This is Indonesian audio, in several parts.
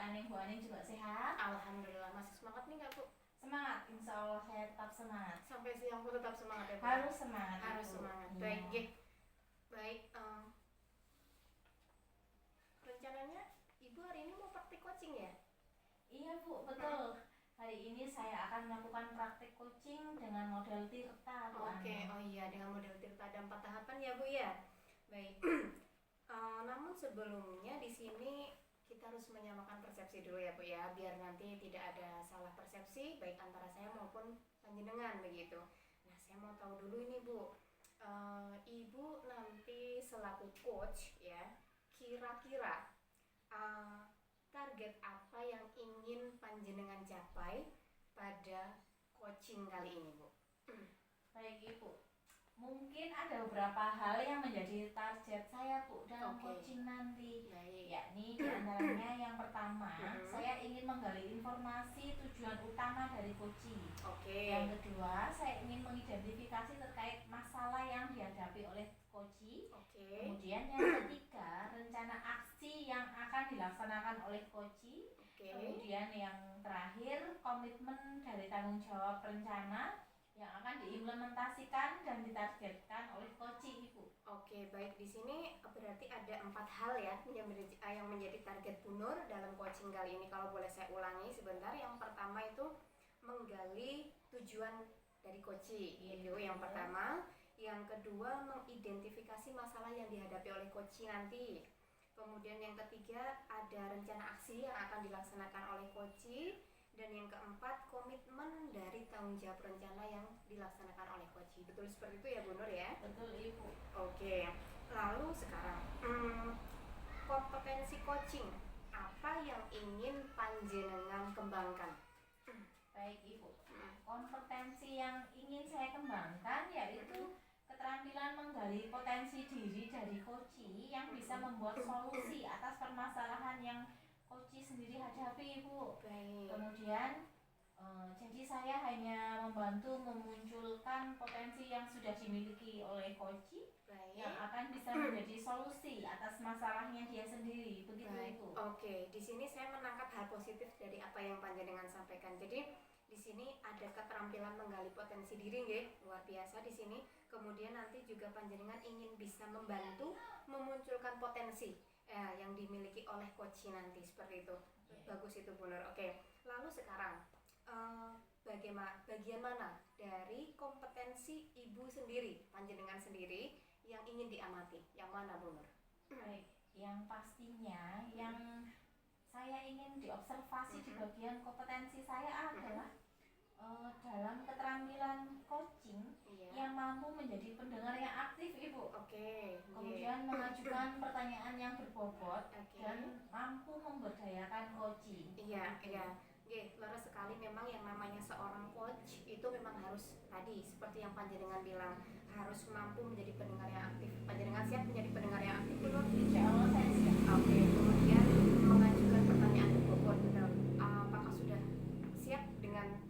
Aning, Bu Aning juga sehat? Alhamdulillah, masih semangat nih Kak Bu? Semangat, insya Allah saya tetap semangat. Sampai siang pun tetap semangat ya Bu? Harus semangat. Harus Ibu. semangat. Iya. Baik, Gih. Baik, rencananya Ibu hari ini mau praktik coaching ya? Iya Bu, betul. Hari ini saya akan melakukan praktik coaching dengan model Tirta, Bu Oke, Aning. oh iya, dengan model Tirta ada 4 tahapan ya Bu ya? Baik. Namun sebelumnya di sini kita harus menyamakan persepsi dulu ya Bu ya, biar nanti tidak ada salah persepsi baik antara saya maupun panjenengan begitu. Nah, saya mau tahu dulu ini Bu, Ibu nanti selaku coach ya, kira-kira target apa yang ingin panjenengan capai pada coaching kali ini Bu? Baik Ibu, mungkin ada beberapa hal yang menjadi target saya Bu dalam Oke. coaching nanti. Baik. Yakni diantaranya yang pertama, Mhm. saya ingin menggali informasi tujuan utama dari coaching. Oke. Yang kedua, saya ingin mengidentifikasi terkait masalah yang dihadapi oleh coaching. Oke. Kemudian yang ketiga, rencana aksi yang akan dilaksanakan oleh coaching. Oke. Kemudian yang terakhir, komitmen dari tanggung jawab rencana yang akan diimplementasikan dan ditargetkan oleh coaching Ibu. Oke, baik, di sini berarti ada 4 hal ya yang menjadi target Bu Nur dalam coaching kali ini. Kalau boleh saya ulangi sebentar, yang pertama itu menggali tujuan dari coaching. Itu yang pertama. Yang kedua, mengidentifikasi masalah yang dihadapi oleh coaching nanti. Kemudian yang ketiga, ada rencana aksi yang akan dilaksanakan oleh coaching. Dan yang keempat, komitmen dari tanggung jawab rencana yang dilaksanakan oleh coaching. Betul seperti itu ya Bu Nur ya? Betul Ibu. Oke, lalu sekarang kompetensi coaching apa yang ingin panjenengan kembangkan? Baik Ibu, kompetensi yang ingin saya kembangkan yaitu keterampilan menggali potensi diri dari coaching yang bisa membuat solusi atas permasalahan yang coaching sendiri hadapi Ibu. Baik. Kemudian jadi saya hanya membantu memunculkan potensi yang sudah dimiliki oleh coaching yang akan bisa menjadi solusi atas masalahnya dia sendiri. Begitu Baik. Ibu. Oke, di sini saya menangkap hal positif dari apa yang panjenengan sampaikan. Jadi di sini ada keterampilan menggali potensi diri, nggih, luar biasa di sini. Kemudian nanti juga panjenengan ingin bisa membantu memunculkan potensi yang dimiliki oleh coaching nanti, seperti itu. Bagus itu Bu Nur. Oke. Lalu sekarang bagian mana dari kompetensi Ibu sendiri, panjenengan sendiri yang ingin diamati? Yang mana Bu Nur? Baik, yang pastinya yang saya ingin diobservasi di bagian kompetensi saya adalah dalam keterampilan coaching yang mampu menjadi pendengar yang aktif Ibu. Oke. Kemudian mengajukan pertanyaan yang berbobot dan mampu memberdayakan coaching. Iya. Oke, leres sekali. Memang yang namanya seorang coach itu memang harus tadi seperti yang panjenengan bilang, harus mampu menjadi pendengar yang aktif. Panjenengan siap menjadi pendengar yang aktif belum? Insya Allah saya siap. Oke, kemudian mengajukan pertanyaan berbobot. Benar. Apakah sudah siap dengan?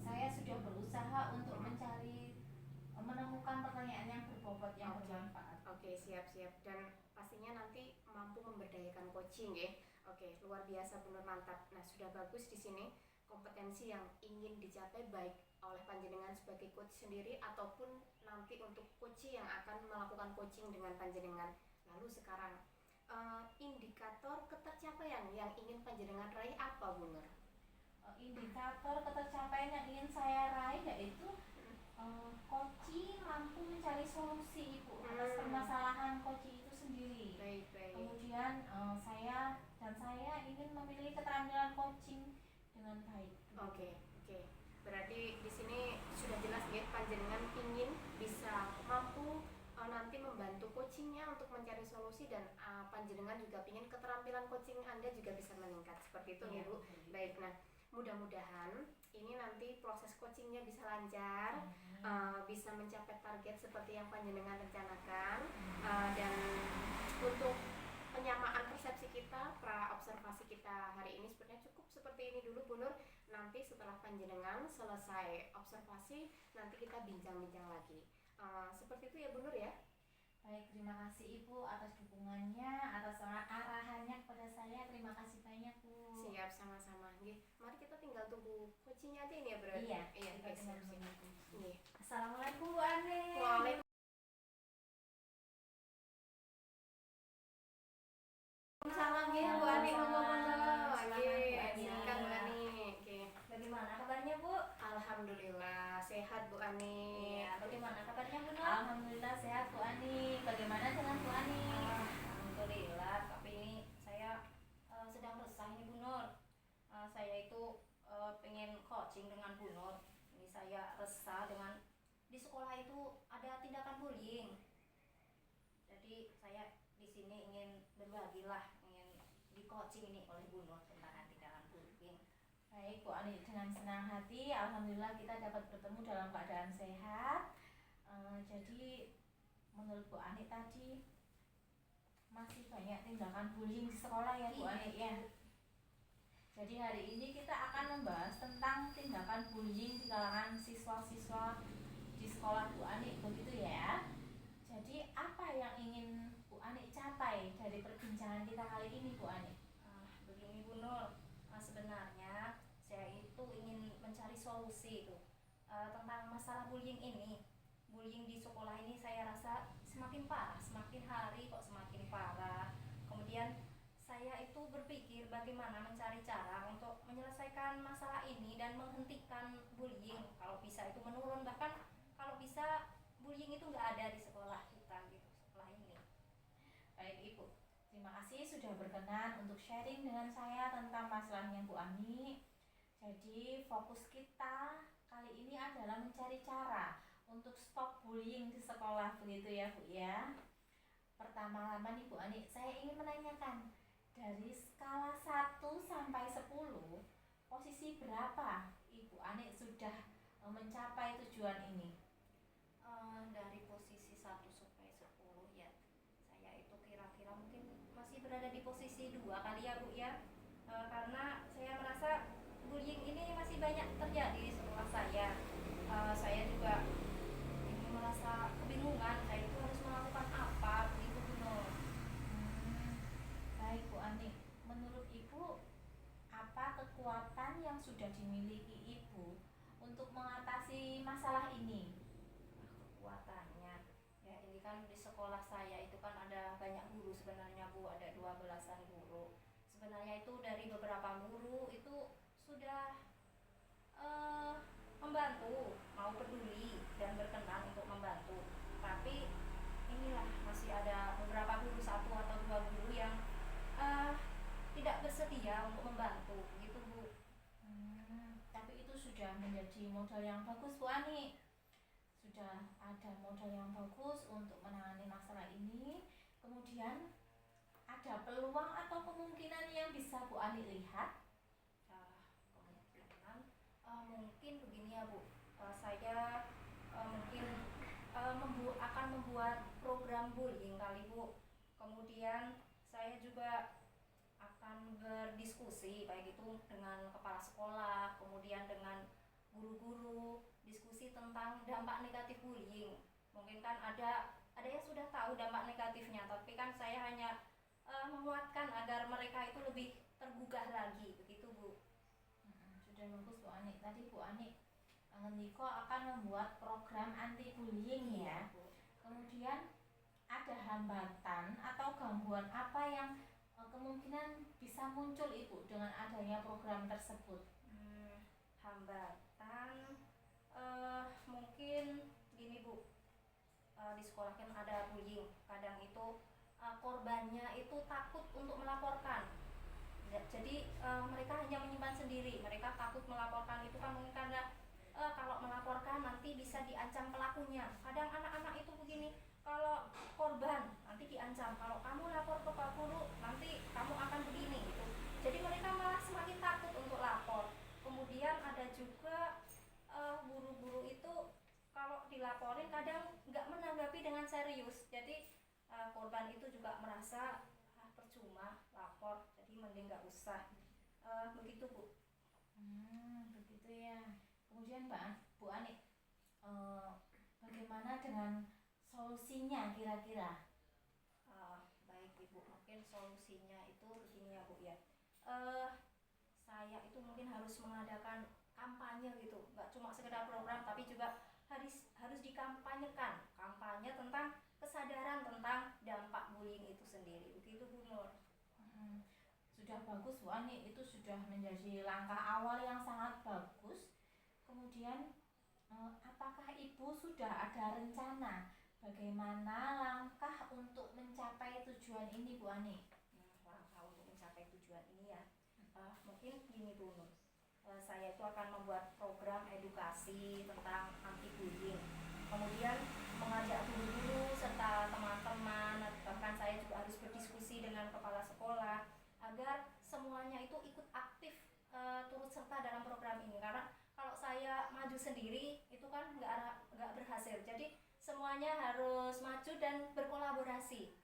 Saya sudah berusaha untuk menemukan pertanyaan yang berbobot yang bermanfaat. Oke, siap. Dan pastinya nanti mampu memberdayakan coaching ya. Oke, luar biasa benar, mantap. Nah, sudah bagus di sini kompetensi yang ingin dicapai baik oleh panjenengan sebagai coach sendiri ataupun nanti untuk coach yang akan melakukan coaching dengan panjenengan. Lalu sekarang indikator ketercapaian yang ingin panjenengan raih apa Bu Nur? Indikator ketercapaian yang ingin saya raih yaitu coaching mampu mencari solusi Ibu atas permasalahan coaching itu sendiri. Baik. Kemudian saya ingin memiliki keterampilan coaching dengan baik. Oke. Berarti di sini sudah jelas ya, panjenengan ingin bisa mampu nanti membantu coachingnya untuk mencari solusi dan panjenengan juga ingin keterampilan coaching Anda juga bisa meningkat. Seperti itu ya Bu. Baik, nah mudah-mudahan ini nanti proses coachingnya bisa lancar, bisa mencapai target seperti yang panjenengan rencanakan, dan untuk penyamaan persepsi kita, pra-observasi kita hari ini sebenarnya cukup seperti ini dulu Bu Nur. Nanti setelah panjenengan selesai observasi, nanti kita bincang-bincang lagi. Seperti itu ya Bu Nur ya. Baik, terima kasih Ibu atas dukungannya, atas arahannya kepada saya. Terima kasih banyak Bu. siap sama-sama. Nggih, mari kita tinggal tunggu coachingnya aja ini ya berarti. Iya, Iya, kita guys. tinggal menunggu. Nggih. Assalamualaikum Bu Ani. Waalaikumsalam. Salam ya Bu Ani, monggo. Nggih, silakan Bu Ani. Oke. Bagaimana kabarnya Bu? Alhamdulillah sehat Bu Ani. Iya, bagaimana kabarnya Bu Nur? Alhamdulillah sehat Bu Ani. Bagaimana dengan Bu Ani? Alhamdulillah, tapi ini saya sedang resah ini Bu Nur. Saya itu pengen coaching dengan Bu Nur. Ini saya resah dengan di sekolah itu ada tindakan bullying. Jadi saya di sini ingin berbagi lah, ingin di coaching ini oleh Bu Nur tentang tindakan bullying. Baik Bu Ani, dengan senang hati alhamdulillah kita dapat bertemu dalam keadaan sehat. Jadi menurut Bu Ani tadi masih banyak tindakan bullying di sekolah ya Bu Ani ya. Jadi hari ini kita akan membahas tentang tindakan bullying di kalangan siswa-siswa di sekolah Bu Ani, begitu ya. Jadi apa yang ingin Bu Ani capai dari perbincangan kita kali ini Bu Ani? Begini Bu Nur, sebenarnya saya itu ingin mencari solusi itu tentang masalah bullying ini. Bullying di sekolah ini saya rasa semakin parah, semakin hari kok semakin parah. Kemudian saya itu berpikir bagaimana mencari cara untuk menyelesaikan masalah ini dan menghentikan bullying. Kalau bisa itu menurun, bahkan kalau bisa bullying itu nggak ada di sekolah kita gitu, sekolah ini. Baik Ibu, terima kasih sudah berkenan untuk sharing dengan saya tentang masalahnya Bu Ani. Jadi fokus kita kali ini adalah mencari cara untuk stop bullying di sekolah, begitu ya Bu ya. Pertama-tama nih Bu Ani, saya ingin menanyakan, dari skala 1 sampai 10, posisi berapa Ibu Ani sudah mencapai tujuan ini? Dari posisi 1 sampai 10 ya, saya itu kira-kira mungkin masih berada di posisi 2 kali ya Bu ya. Karena saya merasa bullying ini masih banyak terjadi di sekolah saya. Saya juga ini merasa kebingungan, saya itu harus melakukan apa begitu Bu Nur. Baik Bu Ani, menurut Ibu apa kekuatan yang sudah dimiliki Ibu untuk mengatasi masalah ini? Kekuatannya ya, ini kan di sekolah saya itu kan ada banyak guru sebenarnya Bu, ada 12-an guru. Sebenarnya itu dari beberapa guru itu sudah membantu, mau peduli dan berkenan untuk membantu, tapi inilah masih ada beberapa guru, 1 atau 2 guru yang tidak bersedia untuk membantu gitu Bu. Tapi itu sudah menjadi modal yang bagus Bu Ani. Sudah ada modal yang bagus untuk menangani masalah ini. Kemudian ada peluang atau kemungkinan yang bisa Bu Ani lihat? Kemungkinan mungkin begini ya Bu, saya mungkin akan membuat program bullying kali Bu. Kemudian saya juga akan berdiskusi baik itu dengan kepala sekolah, kemudian dengan guru-guru, diskusi tentang dampak negatif bullying. Mungkin kan ada yang sudah tahu dampak negatifnya, tapi kan saya hanya menguatkan agar mereka itu lebih tergugah lagi, begitu Bu. Sudah bagus Bu Ani. Tadi Bu Ani Niko akan membuat program anti bullying ya. Kemudian ada hambatan atau gangguan apa yang kemungkinan bisa muncul Ibu dengan adanya program tersebut? Hambatan mungkin gini Bu, di sekolah kan ada bullying, kadang itu korbannya itu takut untuk melaporkan. Jadi mereka hanya menyimpan sendiri, mereka takut melaporkan. Itu kan mungkin karena kalau melaporkan nanti bisa diancam pelakunya. Kadang anak-anak itu begini, kalau korban nanti diancam, kalau kamu lapor ke Pak Guru nanti kamu akan begini gitu. Jadi mereka malah semakin takut untuk lapor. Kemudian ada juga guru-guru itu kalau dilaporin kadang nggak menanggapi dengan serius. Jadi korban itu juga merasa percuma lapor, jadi mending nggak usah. Begitu Bu. Begitu ya. Kemudian Bu Ani, bagaimana dengan solusinya kira-kira? Baik Ibu, mungkin solusinya itu begini ya Bu ya. saya itu mungkin harus mengadakan kampanye gitu, nggak cuma sekedar program tapi juga harus dikampanyekan, kampanye tentang kesadaran tentang dampak bullying itu sendiri, begitu Bu Nur. Sudah bagus Bu Ani, itu sudah menjadi langkah awal yang sangat bagus. Kemudian apakah Ibu sudah ada rencana bagaimana langkah untuk mencapai tujuan ini Bu Ani? Langkah untuk mencapai tujuan ini ya, mungkin gini Bu Nur, saya itu akan membuat program edukasi tentang anti bullying, kemudian mengajak guru-guru serta teman-teman, bahkan saya juga harus berdiskusi dengan kepala sekolah agar semuanya itu ikut aktif turut serta dalam program ini, karena kalau saya maju sendiri itu kan nggak berhasil, jadi semuanya harus maju dan berkolaborasi.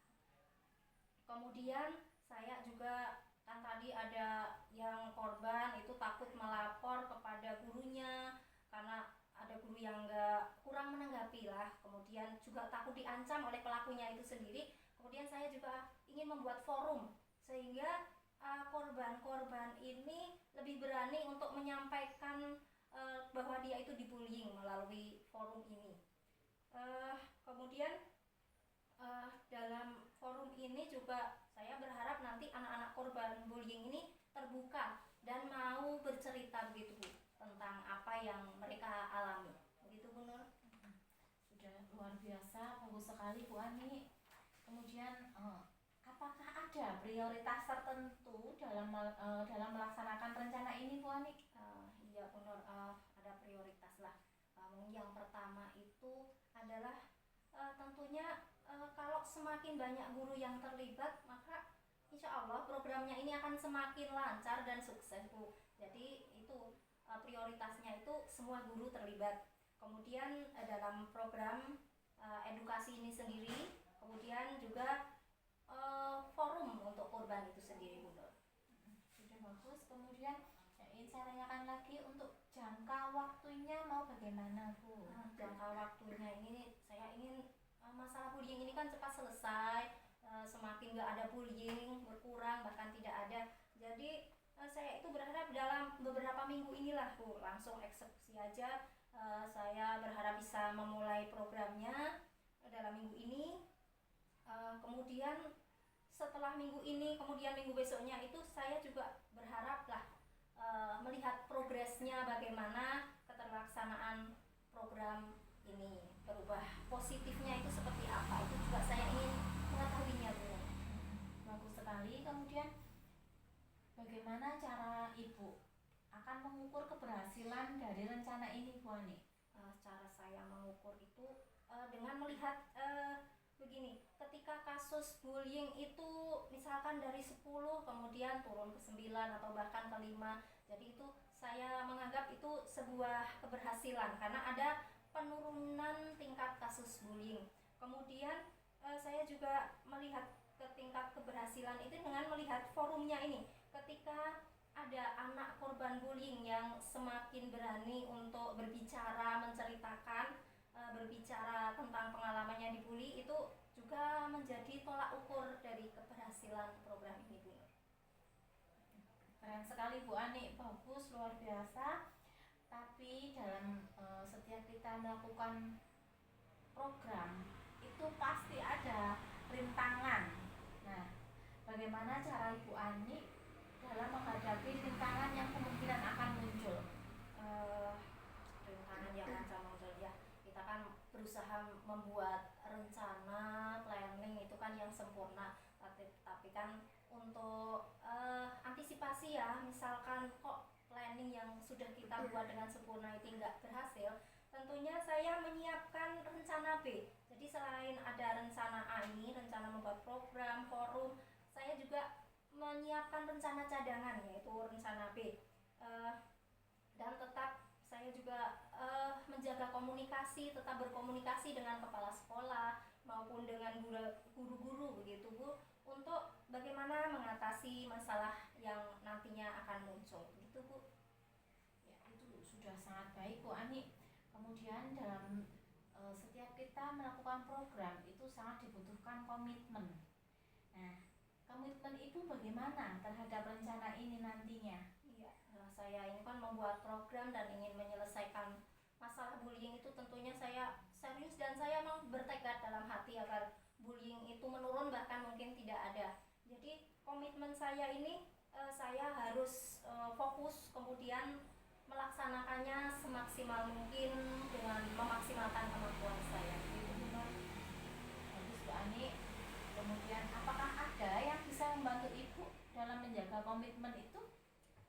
Kemudian saya juga kan tadi ada yang korban itu takut melapor kepada gurunya karena ada guru yang kurang menanggapi lah, kemudian juga takut diancam oleh pelakunya itu sendiri. Kemudian saya juga ingin membuat forum sehingga korban-korban ini lebih berani untuk menyampaikan bahwa dia itu dibullying melalui forum ini. Kemudian dalam forum ini juga saya berharap nanti anak-anak korban bullying ini terbuka dan mau bercerita begitu Bu, tentang apa yang mereka alami. Begitu Bu Nur. Sudah luar biasa, bagus sekali Bu Ani. Kemudian apakah ada prioritas tertentu dalam melaksanakan rencana ini Bu Ani? Iya Bu Nur, ada prioritas lah. Yang pertama itu adalah tentunya kalau semakin banyak guru yang terlibat, maka insya Allah programnya ini akan semakin lancar dan sukses Bu. Jadi itu prioritasnya itu semua guru terlibat. Kemudian dalam program edukasi ini sendiri, kemudian juga forum untuk korban itu sendiri Bu Nur. Sudah bagus. Kemudian ingin saya tanyakan lagi, untuk jangka waktunya mau bagaimana Bu? Jangka waktunya ini saya ingin masalah bullying ini kan cepat selesai, semakin gak ada bullying, berkurang bahkan tidak ada. Jadi saya itu berharap dalam beberapa minggu inilah Bu, langsung eksekusi aja. Saya berharap bisa memulai programnya dalam minggu ini. Kemudian setelah minggu ini, kemudian minggu besoknya itu saya juga berharap lah melihat progresnya, bagaimana keterlaksanaan program ini, berubah positifnya itu seperti apa, itu juga saya ingin mengetahuinya Bu. Bagus sekali. Kemudian bagaimana cara Ibu akan mengukur keberhasilan dari rencana ini Bu Ani? Cara saya mengukur itu dengan melihat begini, ketika kasus bullying itu misalkan dari 10 kemudian turun ke 9 atau bahkan ke 5, jadi itu saya menganggap itu sebuah keberhasilan karena ada penurunan tingkat kasus bullying. Kemudian saya juga melihat ke tingkat keberhasilan itu dengan melihat forumnya ini. Ketika ada anak korban bullying yang semakin berani untuk berbicara, menceritakan, berbicara tentang pengalamannya dibully, itu juga menjadi tolak ukur dari keberhasilan program ini Bu. Keren sekali Bu Ani, bagus, luar biasa. Tapi dalam setiap kita melakukan program itu pasti ada rintangan. Nah, bagaimana cara Ibu Ani dalam menghadapi rintangan yang kemungkinan akan muncul? Rintangan yang akan muncul ya, kita kan berusaha membuat rencana planning itu kan yang sempurna, tapi kan untuk antisipasi ya, misalkan kok planning yang sudah kita buat dengan sempurna itu nggak berhasil, tentunya saya menyiapkan rencana B. Jadi selain ada rencana A ini, rencana membuat program, forum, saya juga menyiapkan rencana cadangan, yaitu rencana B. Dan tetap saya juga menjaga komunikasi, tetap berkomunikasi dengan kepala sekolah maupun dengan guru-guru begitu Bu, untuk bagaimana mengatasi masalah yang nantinya akan muncul begitu Bu. Ya, itu sudah sangat baik Bu Ani. Kemudian dalam setiap kita melakukan program itu sangat dibutuhkan komitmen. Nah, komitmen Ibu bagaimana terhadap rencana ini nantinya? Iya, saya ini kan membuat program dan ingin menyelesaikan masalah bullying itu, tentunya saya serius dan saya memang bertekad dalam hati agar bullying itu menurun, bahkan mungkin tidak ada. Jadi komitmen saya ini saya harus fokus, kemudian melaksanakannya semaksimal mungkin dengan memaksimalkan kemampuan saya. Bagus Bu Ani. Kemudian apakah ada yang bisa membantu Ibu dalam menjaga komitmen itu?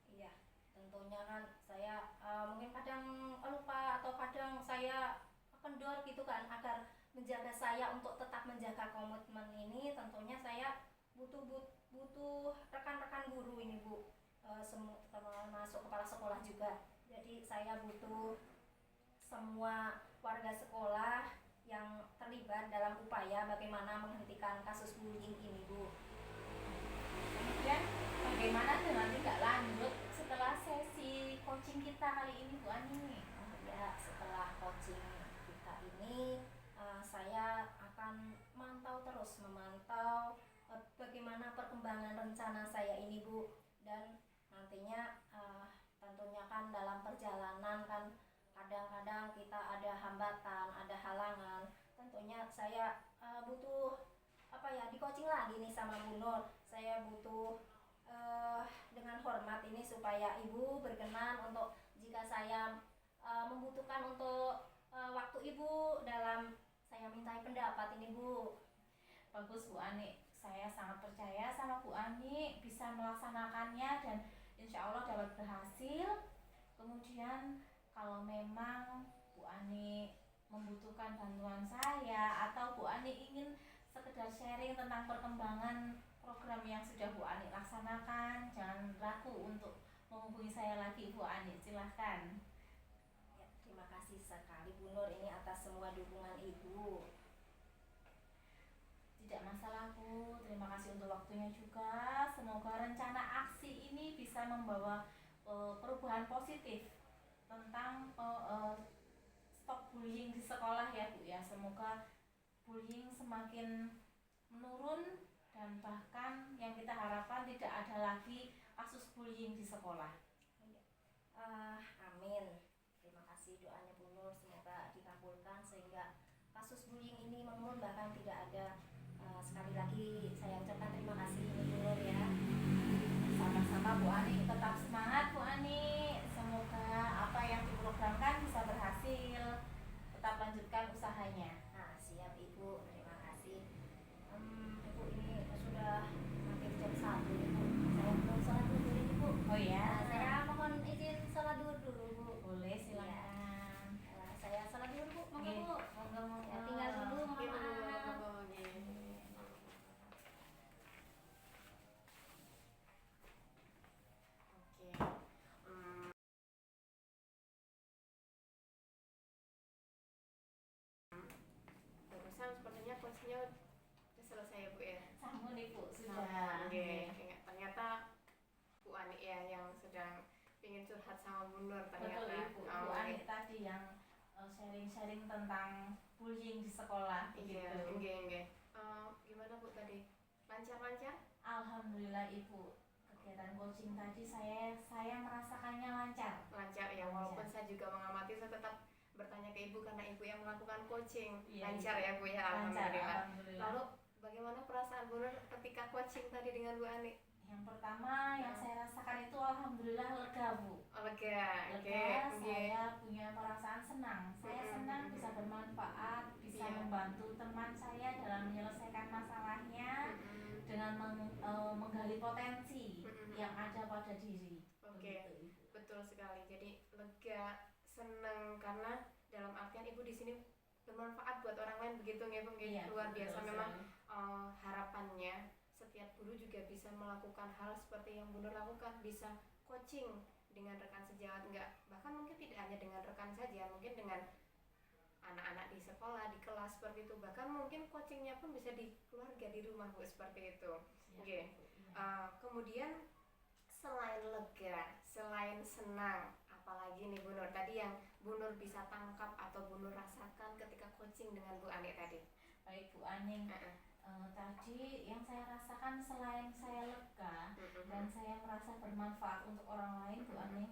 Iya, tentunya kan saya mungkin kadang lupa atau kadang saya kendor gitu kan, agar menjaga saya untuk tetap menjaga komitmen ini, tentunya saya butuh rekan-rekan guru ini Bu, termasuk kepala sekolah juga. Jadi saya butuh semua warga sekolah yang terlibat dalam upaya bagaimana menghentikan kasus bullying ini Bu. Kemudian bagaimana dengan tindak lanjut setelah sesi coaching kita kali ini Bu Ani? Ya, setelah coaching kita ini saya akan memantau bagaimana perkembangan rencana saya ini Bu, dan nantinya tentunya kan dalam perjalanan kan kadang-kadang kita ada hambatan, ada halangan, tentunya saya butuh di coaching lagi nih sama Bu Nur. Saya butuh dengan hormat ini supaya Ibu berkenan untuk jika saya membutuhkan untuk waktu Ibu dalam saya mintai pendapat ini Bu. Bagus Bu Ani, saya sangat percaya sama Bu Ani bisa melaksanakannya dan insya Allah dapat berhasil. Kemudian kalau memang Bu Ani membutuhkan bantuan saya atau Bu Ani ingin sekedar sharing tentang perkembangan program yang sudah Bu Ani laksanakan, jangan ragu untuk menghubungi saya lagi Bu Ani, silahkan. Ya, terima kasih sekali Bu Nur ini atas semua dukungan Ibu. Tidak masalah Bu, terima kasih untuk waktunya juga. Semoga rencana aksi ini bisa membawa perubahan positif tentang stop bullying di sekolah ya Bu ya. Semoga bullying semakin menurun dan bahkan yang kita harapkan tidak ada lagi kasus bullying di sekolah. Amin. Terima kasih doanya Bu Nur, semoga dikabulkan sehingga kasus bullying ini menurun, bahkan tidak ada. Sekali lagi saya ucapkan terima kasih Bu Nur ya. Sama-sama Bu Ani, tetap semangat Bu Ani. Semoga apa yang diprogramkan bisa berhasil. Tetap lanjutkan usahanya. Nah, siap Ibu, terima kasih. Ibu ini sudah hampir jam 1 Ibu. Saya belum sholat dulu Ibu. Oh ya. Saya mohon izin sholat dulu Bu. Boleh, silakan. Saya sholat dulu Bu, monggo Oke, Bu. monggo. Ya, tinggal dulu, mohon maaf. Barusan sepertinya coachingnya udah selesai ya Bu ya. Sampun Ibu, sudah. Ternyata Bu Ani ya yang sedang ingin curhat sama Bu Nur ternyata. Betul Ibu, Bu Ani tadi yang sharing-sharing tentang bullying di sekolah Iya, begitu. Gimana Bu tadi? Lancar-lancar? Alhamdulillah Ibu, kegiatan coaching tadi saya merasakannya lancar. Lancar ya, walaupun saya juga mengamati, saya tetap bertanya ke Ibu karena Ibu yang melakukan coaching. Iya, Lancar ya Bu ya, Lancar, alhamdulillah. alhamdulillah. Lalu bagaimana perasaan Bu Nur ketika coaching tadi dengan Bu Ani? Yang pertama yang saya rasakan itu alhamdulillah lega Bu. Lega, Saya punya perasaan senang. Saya senang bisa bermanfaat, bisa membantu teman saya dalam menyelesaikan masalahnya dengan menggali potensi yang ada pada diri. Oke, betul sekali. Jadi lega, senang karena dalam artian Ibu di sini bermanfaat buat orang lain begitu nggih Bu? Iya, Luar biasa betul memang sekali. harapannya setiap guru juga bisa melakukan hal seperti yang Bu Nur lakukan, bisa coaching dengan rekan sejawat, enggak bahkan mungkin tidak hanya dengan rekan saja, mungkin dengan anak-anak di sekolah, di kelas seperti itu, bahkan mungkin coachingnya pun bisa di keluarga, di rumah Bu, seperti itu. Oke. Kemudian selain lega, selain senang, apalagi nih Bu Nur tadi yang Bu Nur bisa tangkap atau Bu Nur rasakan ketika coaching dengan Bu Ani tadi? Baik Bu Aning, tadi yang saya rasakan selain saya lega dan saya merasa bermanfaat untuk orang lain Bu Aning,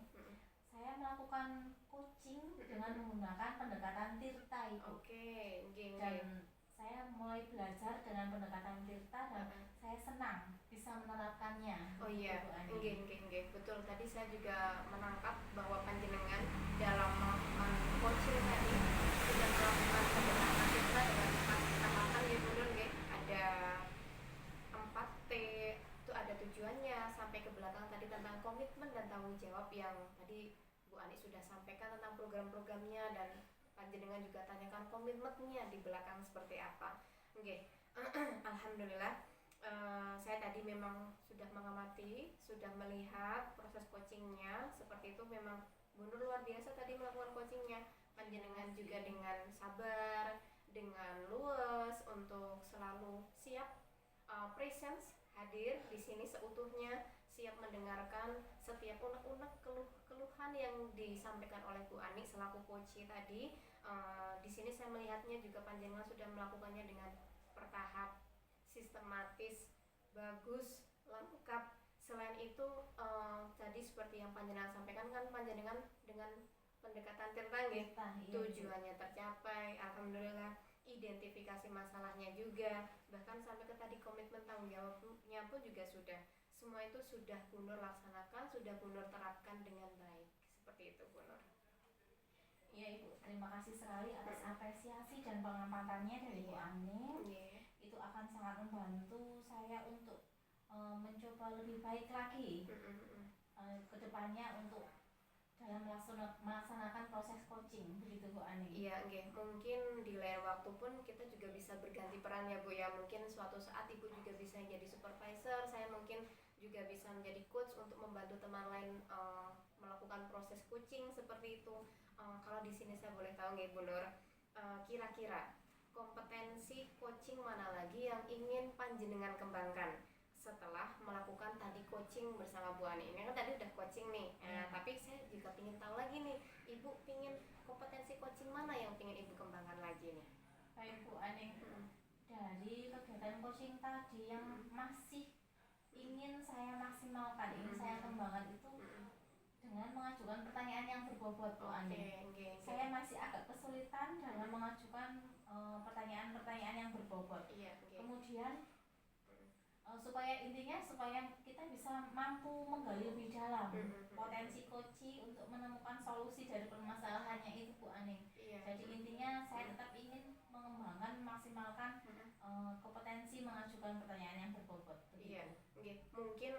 saya melakukan coaching dengan menggunakan pendekatan Tirta Ibu. Oke, nggih. Dan saya mulai belajar dengan pendekatan Tirta dan saya senang bisa menerapkannya. Oh iya, Bu Ani. nggih. Betul, tadi saya juga menangkap bahwa panjenengan dalam melakukan coaching tadi sudah melakukan pendekatan Tirta dengan 4 tahapan ya betul nggih. Ada 4T, itu ada tujuannya sampai ke belakang tadi tentang komitmen dan tanggung jawab yang tadi Bu Ani sudah sampaikan tentang program-programnya dan panjenengan juga tanyakan komitmennya di belakang seperti apa. Oke, alhamdulillah. Saya tadi memang sudah mengamati, sudah melihat proses coachingnya seperti itu. Memang Bu Nur luar biasa tadi melakukan coachingnya. Panjenengan juga dengan sabar, dengan luwes untuk selalu siap presence, hadir di sini seutuhnya, siap mendengarkan setiap unek-unek keluhan yang disampaikan oleh Bu Ani selaku coach tadi. Di sini saya melihatnya juga panjenengan sudah melakukannya dengan bertahap, sistematis, bagus, lengkap. Selain itu tadi seperti yang panjenengan sampaikan kan panjenengan dengan pendekatan Tirta nggih, tujuannya tercapai, alhamdulillah. Identifikasi masalahnya juga, bahkan sampai ke tadi komitmen tanggung jawabnya pun juga sudah. Semua itu sudah Bu Nur laksanakan, sudah Bu Nur terapkan dengan baik. Seperti itu Bu Nur. Iya Ibu, terima kasih sekali atas apresiasi dan pengampatannya dari Bu Ani. Itu akan sangat membantu saya untuk mencoba lebih baik lagi ke depannya untuk dalam melaksanakan proses coaching, begitu Bu Ani. Iya, mungkin di lain waktu pun kita juga bisa berganti peran ya Bu ya. Mungkin suatu saat Ibu juga bisa jadi supervisor, saya mungkin juga bisa menjadi coach untuk membantu teman lain melakukan proses coaching seperti itu. Kalau di sini saya boleh tahu nggih Bu Nur, kira-kira kompetensi coaching mana lagi yang ingin panjenengan kembangkan setelah melakukan tadi coaching bersama Bu Ani? Ini kan tadi udah coaching nih, tapi saya juga ingin tahu lagi nih, Ibu ingin kompetensi coaching mana yang ingin Ibu kembangkan lagi nih? Baik Bu Ani, dari kegiatan coaching tadi yang masih ingin saya maksimalkan, ingin saya kembangkan itu dengan mengajukan pertanyaan yang berbobot Bu Ani. Saya masih agak kesulitan dalam mengajukan pertanyaan-pertanyaan yang berbobot. Kemudian supaya kita bisa mampu menggali lebih dalam potensi coaching untuk menemukan solusi dari permasalahannya itu Bu Ani. Jadi intinya saya tetap ingin mengembangkan, maksimalkan kompetensi mengajukan pertanyaan yang berbobot. Mungkin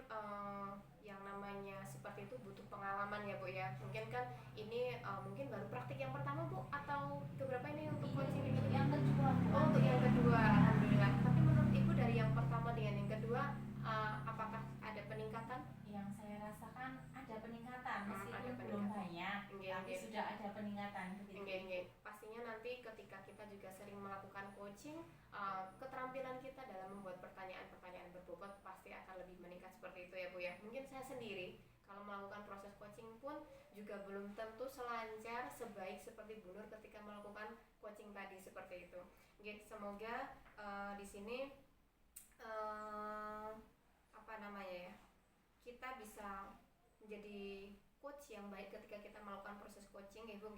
yang namanya seperti itu butuh pengalaman ya Bu ya. Mungkin kan ini mungkin baru praktik yang pertama Bu, atau keberapa ini untuk coaching ini? Yang kedua Bu. Oh, untuk yang kedua, alhamdulillah. Tapi menurut Ibu dari yang pertama dengan yang kedua, apakah ada peningkatan? Yang saya rasakan ada peningkatan, meskipun ada belum banyak, tapi Nggih. sudah ada peningkatan begitu. Pastinya nanti ketika kita juga sering melakukan coaching, keterampilan kita dalam membuat pertanyaan-pertanyaan berbobot pasti akan lebih meningkat seperti itu ya Bu ya. Mungkin saya sendiri kalau melakukan proses coaching pun juga belum tentu selancar sebaik seperti Bu Nur ketika melakukan coaching tadi seperti itu. Semoga di sini kita bisa menjadi coach yang baik ketika kita melakukan proses coaching ya Bu.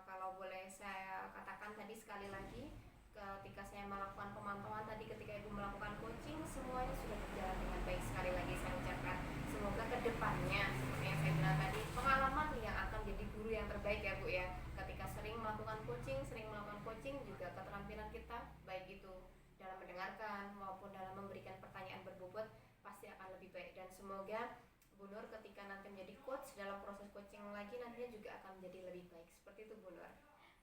Kalau boleh saya katakan tadi sekali lagi, ketika saya melakukan pemantauan tadi, ketika Ibu melakukan coaching, semuanya sudah berjalan dengan baik. Sekali lagi saya ucapkan semoga kedepannya seperti yang saya bilang tadi, pengalaman yang akan jadi guru yang terbaik ya Bu ya. Ketika sering melakukan coaching juga keterampilan kita baik itu dalam mendengarkan maupun dalam memberikan pertanyaan berbobot pasti akan lebih baik. Dan semoga Bu Nur ketika nanti menjadi coach dalam proses coaching lagi nantinya juga akan menjadi lebih baik. Seperti itu Bu Nur.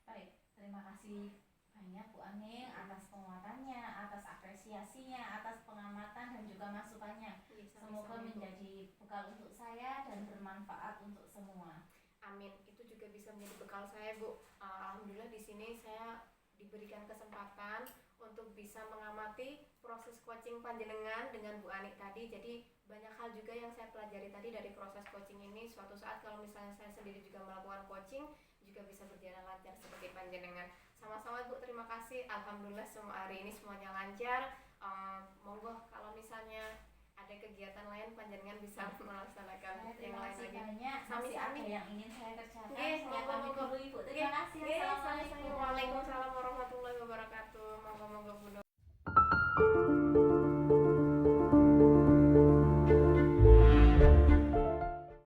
Baik, terima kasih banyak Bu Ani atas penguatannya, atas apresiasinya, atas pengamatan dan juga masukannya. Semoga menjadi bekal untuk saya dan bermanfaat untuk semua. Amin. Itu juga bisa menjadi bekal saya Bu. Alhamdulillah di sini saya diberikan kesempatan untuk bisa mengamati proses coaching panjenengan dengan Bu Ani tadi. Jadi banyak hal juga yang saya pelajari tadi dari proses coaching ini. Suatu saat kalau misalnya saya sendiri juga melakukan coaching juga bisa berjalan lancar seperti panjenengan. Sama-sama Bu, terima kasih. Alhamdulillah semua hari ini semuanya lancar. Monggo kalau misalnya ada kegiatan lain panjenengan bisa melaksanakan yang lain lagi. Banyak masih ada sami-sami. yang ingin saya kerjakan. Nggih, Saya pamit monggo-monggo. dulu Ibu. Nggih, Terima kasih. nggih, Assalamualaikum. Waalaikumsalam warahmatullahi wabarakatuh. Monggo-monggo Bu Nur.